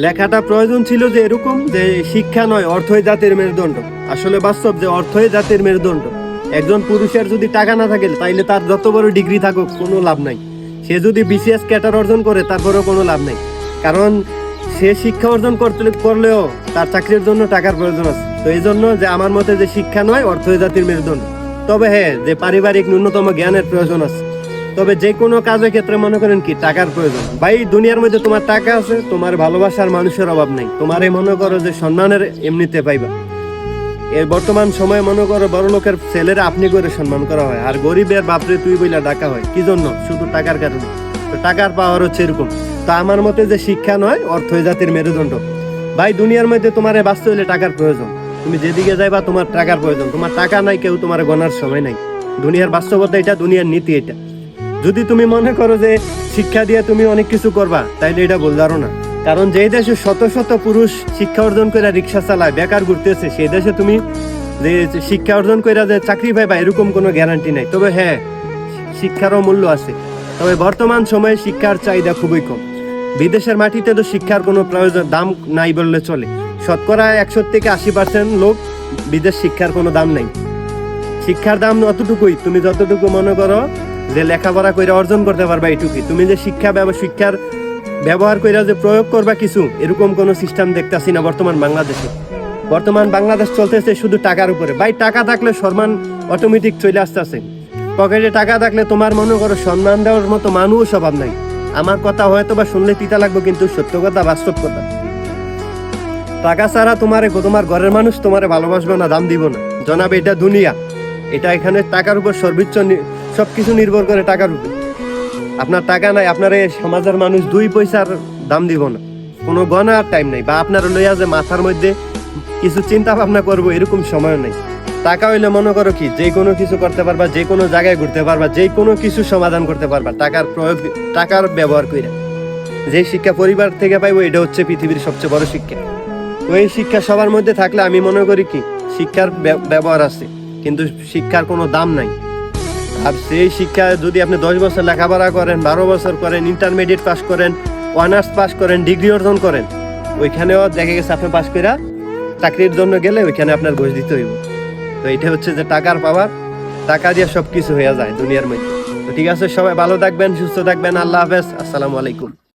লেখাটা প্রয়োজন ছিল যে এরকম যে শিক্ষা নয় অর্থই জাতির মেরুদণ্ড। আসলে বাস্তব যে অর্থই জাতির মেরুদণ্ড। একজন পুরুষের যদি টাকা না থাকে তাইলে তার যত বড় ডিগ্রি থাকুক কোনো লাভ নাই। সে যদি বিসিএস ক্যাটার অর্জন করে তারপরেও কোনো লাভ নাই, কারণ সে শিক্ষা অর্জন করলেও তার চাকরির জন্য টাকার প্রয়োজন আছে। তো এই জন্য যে আমার মতে যে শিক্ষা নয় অর্থই জাতির মেরুদণ্ড। তবে হ্যাঁ, যে পারিবারিক ন্যূনতম জ্ঞানের প্রয়োজন আছে। তবে যে কোনো কাজের ক্ষেত্রে মনে করেন কি টাকার প্রয়োজন। ভাই দুনিয়ার মধ্যে তোমার টাকা আছে, তোমার ভালোবাসার মানুষের অভাব নাই, তোমার এই মনে করো যে সম্মানের এমনিতে পাইবা। এর বর্তমান সময়ে মনে করো বড় লোকের ছেলেরা আপনি করে সম্মান করা হয়, আর গরিবের বাপরে তুই বইলা ডাকা হয়। কি জন্য? শুধু টাকার কারণে। তো টাকার পাওয়ার হচ্ছে এরকম। তা আমার মতে যে শিক্ষা নয় অর্থই জাতির মেরুদণ্ড। ভাই দুনিয়ার মধ্যে তোমার বাঁচতে হলে টাকার প্রয়োজন। তুমি যেদিকে যাইবা তোমার টাকার প্রয়োজন। তোমার টাকা নাই, কেউ তোমার গণার সময় নাই। দুনিয়ার বাস্তবতা এটা, দুনিয়ার নীতি এটা। যদি তুমি মনে করো যে শিক্ষা দিয়ে তুমি অনেক কিছু করবা, তাইলে এটা ভুল ধারণা। কারণ যেই দেশে শত শত পুরুষ শিক্ষা অর্জন করে রিক্সা চালায়, বেকার ঘুরতেছে, সেই দেশে তুমি যে শিক্ষা অর্জন করে যে চাকরি পাইবা এরকম কোনো গ্যারান্টি নাই। তবে হ্যাঁ, শিক্ষারও মূল্য আছে। তবে বর্তমান সময়ে শিক্ষার চাহিদা খুবই কম। বিদেশের মাটিতে তো শিক্ষার কোনো প্রয়োজন দাম নাই বললে চলে। শতকরা 100 থেকে 80% লোক বিদেশ শিক্ষার কোনো দাম নাই। শিক্ষার দাম অতটুকুই, তুমি যতটুকু মনে করো যে লেখাপড়া করে অর্জন করতে পারবা এইটুকুই। তুমি যে শিক্ষার ব্যবহার করে যে প্রয়োগ করবা কিছু, এরকম কোনো সিস্টেম দেখতেছি না বর্তমান বাংলাদেশে। বর্তমান বাংলাদেশ চলতেছে শুধু টাকার উপরে। ভাই টাকা থাকলে সম্মান অটোমেটিক চলে আসতেছে। পকেটে টাকা থাকলে তোমার মনে করো সম্মান দেওয়ার মতো মানুষ অভাব নাই। আমার কথা হয়তো বা শুনলে তিতা লাগবে, কিন্তু সত্য কথা, বাস্তব কথা। টাকা ছাড়া তোমার ঘরের মানুষ তোমারে ভালোবাসবে না, দাম দিব না। জনাব, এটা দুনিয়া। এটা এখানে টাকার উপর সর্বোচ্চ সবকিছু নির্ভর করে টাকার উপর। আপনার টাকা নাই, আপনার এই সমাজের মানুষ 2 পয়সার দাম দিব না। কোনো গণার টাইম নাই, বা আপনার লইয়া যে মাথার মধ্যে কিছু চিন্তা ভাবনা করবো এরকম সময় নেই। টাকা হইলে মনে করো কি যে কোনো কিছু করতে পারবা, যে কোনো জায়গায় ঘুরতে পারবা, যে কোনো কিছু সমাধান করতে পারবা টাকার ব্যবহার করে। যে শিক্ষা পরিবার থেকে পাইবো এটা হচ্ছে পৃথিবীর সবচেয়ে বড় শিক্ষা। তো এই শিক্ষা সবার মধ্যে থাকলে আমি মনে করি কি শিক্ষার ব্যবহার আছে, কিন্তু শিক্ষার কোনো দাম নাই। আর সেই শিক্ষা যদি আপনি 10 বছর লেখাপড়া করেন, 12 বছর করেন, ইন্টারমিডিয়েট পাস করেন, অনার্স পাস করেন, ডিগ্রি অর্জন করেন, ওইখানেও দেখা গেছে আপনি পাস করে চাকরির জন্য গেলে ওইখানে আপনার ঘুষ দিতে হইব। তো এটা হচ্ছে যে টাকার পাওয়ার। টাকা দিয়ে সবকিছু হয়ে যায় দুনিয়ার মধ্যে। তো ঠিক আছে, সবাই ভালো থাকবেন, সুস্থ থাকবেন। আল্লাহ হাফেজ, আসসালামু আলাইকুম।